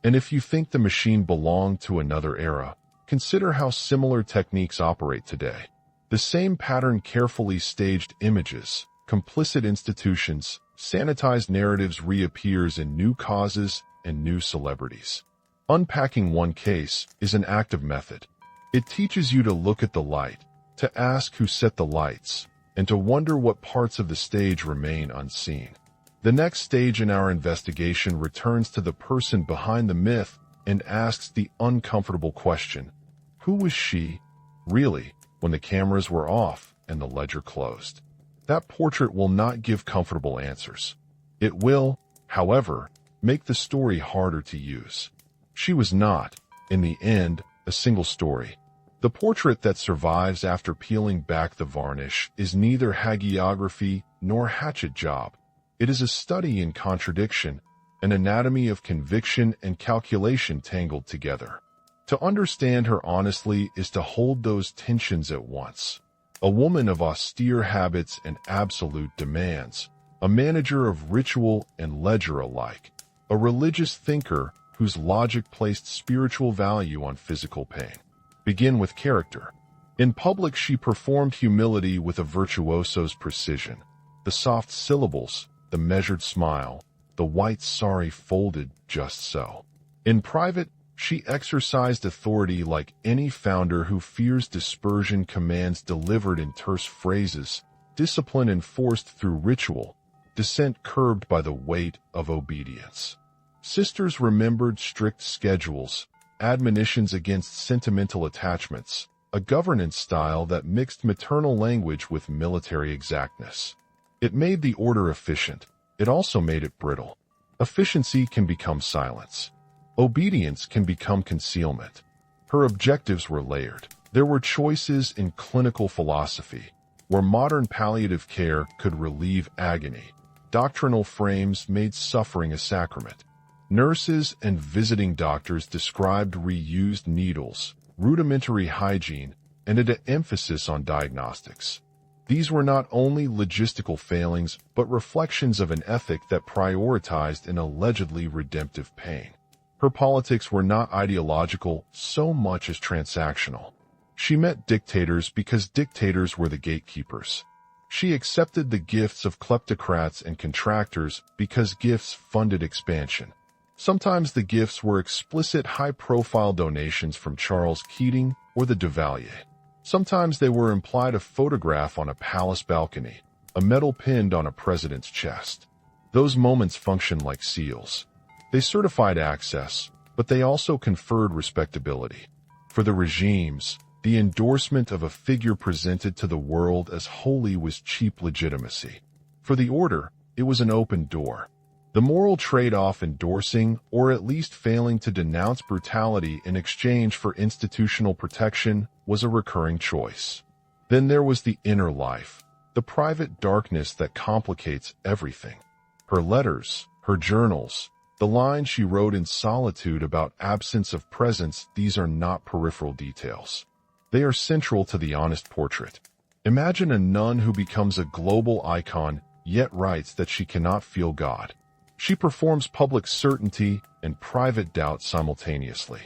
And if you think the machine belonged to another era, consider how similar techniques operate today. The same pattern: carefully staged images, complicit institutions, sanitized narratives reappears in new causes and new celebrities. Unpacking one case is an active method. It teaches you to look at the light, to ask who set the lights, and to wonder what parts of the stage remain unseen. The next stage in our investigation returns to the person behind the myth and asks the uncomfortable question: who was she, really, when the cameras were off and the ledger closed? That portrait will not give comfortable answers. It will, however, make the story harder to use. She was not, in the end, a single story. The portrait that survives after peeling back the varnish is neither hagiography nor hatchet job. It is a study in contradiction, an anatomy of conviction and calculation tangled together. To understand her honestly is to hold those tensions at once. A woman of austere habits and absolute demands, a manager of ritual and ledger alike, a religious thinker whose logic placed spiritual value on physical pain. Begin with character. In public, she performed humility with a virtuoso's precision. The soft syllables, the measured smile, the white sari folded just so. In private, she exercised authority like any founder who fears dispersion, commands delivered in terse phrases, discipline enforced through ritual, dissent curbed by the weight of obedience. Sisters remembered strict schedules, admonitions against sentimental attachments, a governance style that mixed maternal language with military exactness. It made the order efficient. It also made it brittle. Efficiency can become silence. Obedience can become concealment. Her objectives were layered. There were choices in clinical philosophy, where modern palliative care could relieve agony. Doctrinal frames made suffering a sacrament. Nurses and visiting doctors described reused needles, rudimentary hygiene, and an emphasis on diagnostics. These were not only logistical failings, but reflections of an ethic that prioritized an allegedly redemptive pain. Her politics were not ideological so much as transactional. She met dictators because dictators were the gatekeepers. She accepted the gifts of kleptocrats and contractors because gifts funded expansion. Sometimes the gifts were explicit high-profile donations from Charles Keating or the Duvalier. Sometimes they were implied a photograph on a palace balcony, a medal pinned on a president's chest. Those moments functioned like seals. They certified access, but they also conferred respectability. For the regimes, the endorsement of a figure presented to the world as holy was cheap legitimacy. For the order, it was an open door. The moral trade-off endorsing or at least failing to denounce brutality in exchange for institutional protection was a recurring choice. Then there was the inner life, the private darkness that complicates everything. Her letters, her journals, the lines she wrote in solitude about absence of presence, these are not peripheral details. They are central to the honest portrait. Imagine a nun who becomes a global icon, yet writes that she cannot feel God. She performs public certainty and private doubt simultaneously.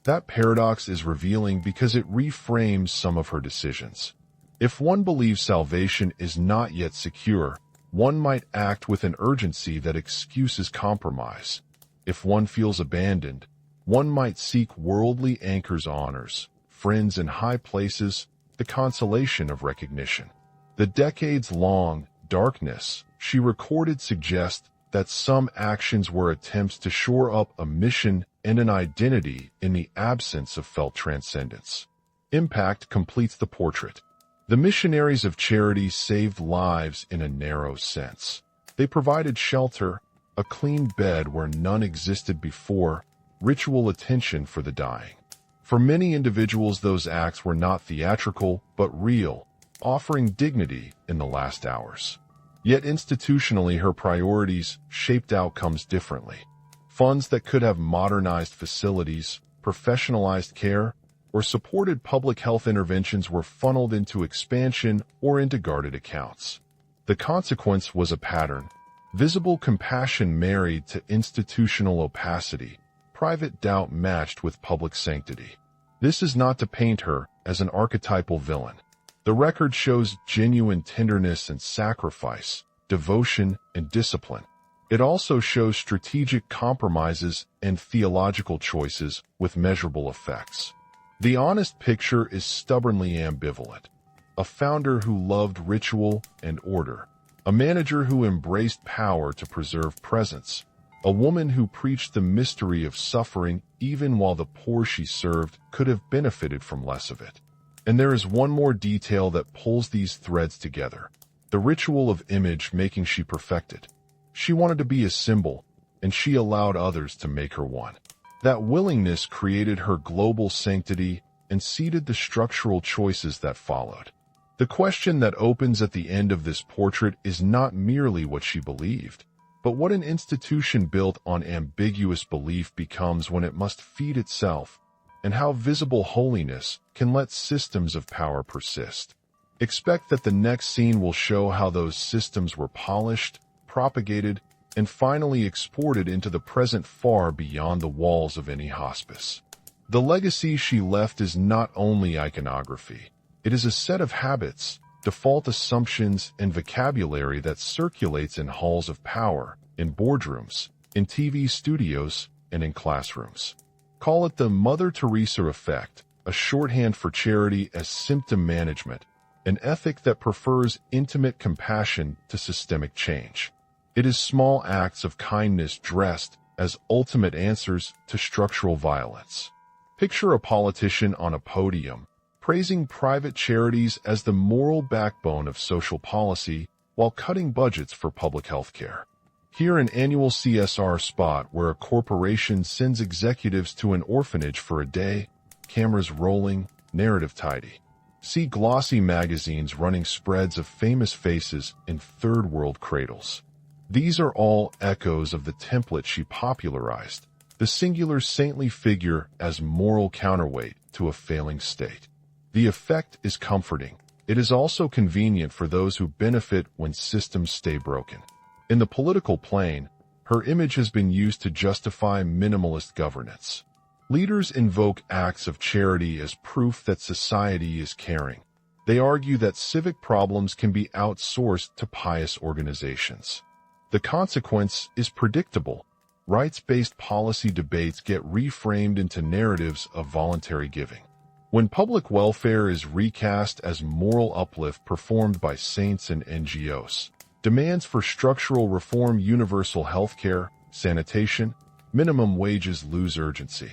That paradox is revealing because it reframes some of her decisions. If one believes salvation is not yet secure, one might act with an urgency that excuses compromise. If one feels abandoned, one might seek worldly anchors, honors, friends in high places, the consolation of recognition. The decades-long darkness she recorded suggests that some actions were attempts to shore up a mission and an identity in the absence of felt transcendence. Impact completes the portrait. The missionaries of charity saved lives in a narrow sense. They provided shelter, a clean bed where none existed before, ritual attention for the dying. For many individuals, those acts were not theatrical, but real, offering dignity in the last hours. Yet institutionally, her priorities shaped outcomes differently. Funds that could have modernized facilities, professionalized care, or supported public health interventions were funneled into expansion or into guarded accounts. The consequence was a pattern: visible compassion married to institutional opacity, private doubt matched with public sanctity. This is not to paint her as an archetypal villain. The record shows genuine tenderness and sacrifice, devotion and discipline. It also shows strategic compromises and theological choices with measurable effects. The honest picture is stubbornly ambivalent. A founder who loved ritual and order. A manager who embraced power to preserve presence. A woman who preached the mystery of suffering even while the poor she served could have benefited from less of it. And there is one more detail that pulls these threads together: the ritual of image-making she perfected. She wanted to be a symbol, and she allowed others to make her one. That willingness created her global sanctity and seeded the structural choices that followed. The question that opens at the end of this portrait is not merely what she believed, but what an institution built on ambiguous belief becomes when it must feed itself, and how visible holiness can let systems of power persist. Expect that the next scene will show how those systems were polished, propagated, and finally exported into the present far beyond the walls of any hospice. The legacy she left is not only iconography. It is a set of habits, default assumptions, and vocabulary that circulates in halls of power, in boardrooms, in TV studios, and in classrooms. Call it the Mother Teresa effect, a shorthand for charity as symptom management, an ethic that prefers intimate compassion to systemic change. It is small acts of kindness dressed as ultimate answers to structural violence. Picture a politician on a podium, praising private charities as the moral backbone of social policy while cutting budgets for public health care. Hear an annual CSR spot where a corporation sends executives to an orphanage for a day, cameras rolling, narrative tidy. See glossy magazines running spreads of famous faces in third-world cradles. These are all echoes of the template she popularized, the singular saintly figure as moral counterweight to a failing state. The effect is comforting. It is also convenient for those who benefit when systems stay broken. In the political plane, her image has been used to justify minimalist governance. Leaders invoke acts of charity as proof that society is caring. They argue that civic problems can be outsourced to pious organizations. The consequence is predictable. Rights-based policy debates get reframed into narratives of voluntary giving. When public welfare is recast as moral uplift performed by saints and NGOs, demands for structural reform, universal healthcare, sanitation, minimum wages lose urgency.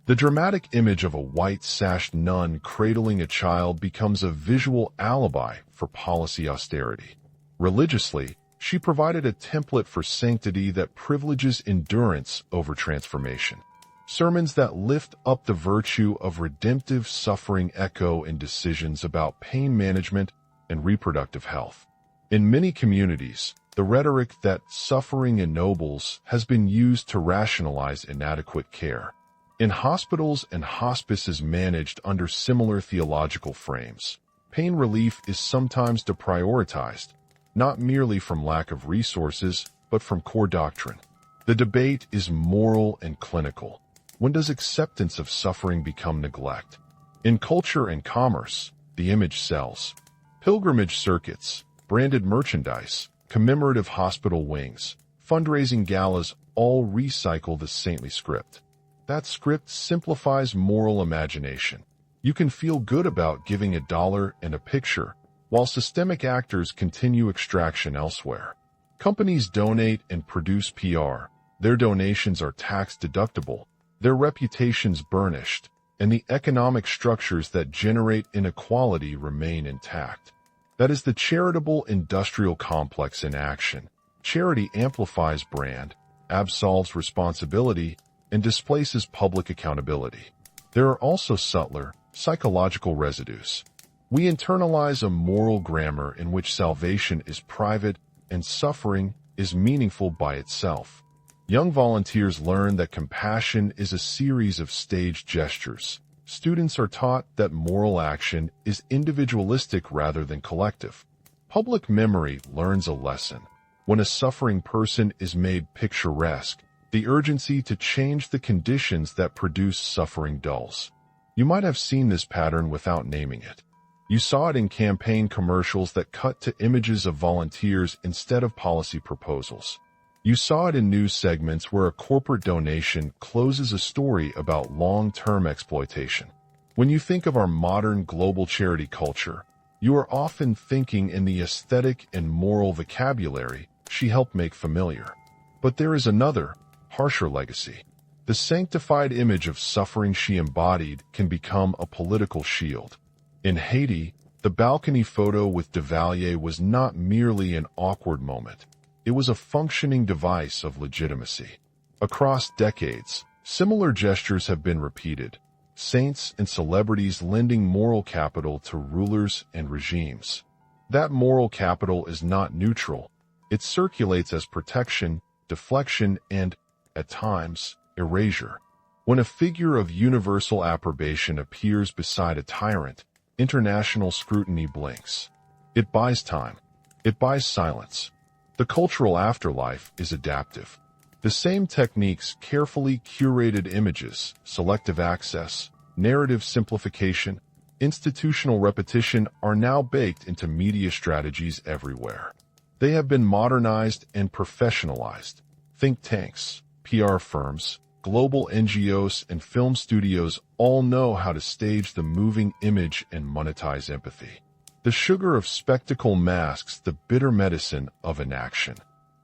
The dramatic image of a white-sashed nun cradling a child becomes a visual alibi for policy austerity. Religiously, she provided a template for sanctity that privileges endurance over transformation. Sermons that lift up the virtue of redemptive suffering echo in decisions about pain management and reproductive health. In many communities, the rhetoric that suffering ennobles has been used to rationalize inadequate care. In hospitals and hospices managed under similar theological frames, pain relief is sometimes deprioritized, not merely from lack of resources, but from core doctrine. The debate is moral and clinical. When does acceptance of suffering become neglect? In culture and commerce, the image sells. Pilgrimage circuits, branded merchandise, commemorative hospital wings, fundraising galas all recycle the saintly script. That script simplifies moral imagination. You can feel good about giving $1 and a picture, while systemic actors continue extraction elsewhere. Companies donate and produce PR. Their donations are tax-deductible, their reputations burnished, and the economic structures that generate inequality remain intact. That is the charitable industrial complex in action. Charity amplifies brand, absolves responsibility, and displaces public accountability. There are also subtler, psychological residues. We internalize a moral grammar in which salvation is private and suffering is meaningful by itself. Young volunteers learn that compassion is a series of staged gestures. Students are taught that moral action is individualistic rather than collective. Public memory learns a lesson. When a suffering person is made picturesque, the urgency to change the conditions that produce suffering dulls. You might have seen this pattern without naming it. You saw it in campaign commercials that cut to images of volunteers instead of policy proposals. You saw it in news segments where a corporate donation closes a story about long-term exploitation. When you think of our modern global charity culture, you are often thinking in the aesthetic and moral vocabulary she helped make familiar. But there is another, harsher legacy. The sanctified image of suffering she embodied can become a political shield. In Haiti, the balcony photo with Duvalier was not merely an awkward moment. It was a functioning device of legitimacy. Across decades, similar gestures have been repeated, saints and celebrities lending moral capital to rulers and regimes. That moral capital is not neutral. It circulates as protection, deflection, and, at times, erasure. When a figure of universal approbation appears beside a tyrant, international scrutiny blinks. It buys time. It buys silence. The cultural afterlife is adaptive. The same techniques, carefully curated images, selective access, narrative simplification, institutional repetition are now baked into media strategies everywhere. They have been modernized and professionalized. Think tanks, PR firms, global NGOs, and film studios all know how to stage the moving image and monetize empathy. The sugar of spectacle masks the bitter medicine of inaction.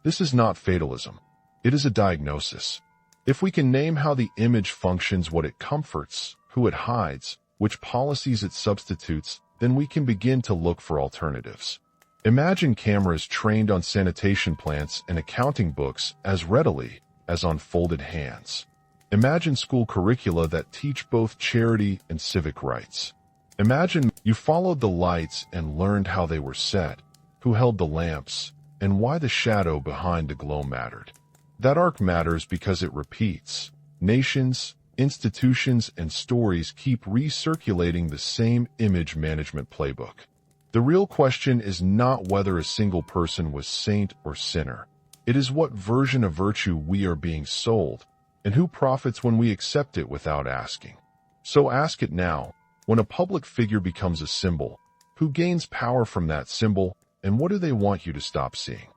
This is not fatalism. It is a diagnosis. If we can name how the image functions, what it comforts, who it hides, which policies it substitutes, then we can begin to look for alternatives. Imagine cameras trained on sanitation plants and accounting books as readily as on folded hands. Imagine school curricula that teach both charity and civic rights. Imagine you followed the lights and learned how they were set, who held the lamps, and why the shadow behind the glow mattered. That arc matters because it repeats. Nations, institutions, and stories keep recirculating the same image management playbook. The real question is not whether a single person was saint or sinner. It is what version of virtue we are being sold, and who profits when we accept it without asking. So ask it now. When a public figure becomes a symbol, who gains power from that symbol, and what do they want you to stop seeing?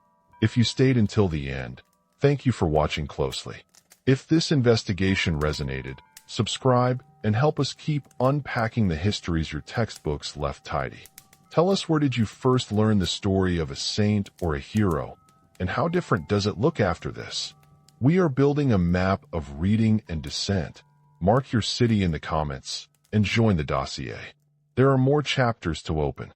If you stayed until the end, thank you for watching closely. If this investigation resonated, subscribe and help us keep unpacking the histories your textbooks left tidy. Tell us, where did you first learn the story of a saint or a hero, and how different does it look after this? We are building a map of reading and dissent. Mark your city in the comments and join the dossier. There are more chapters to open.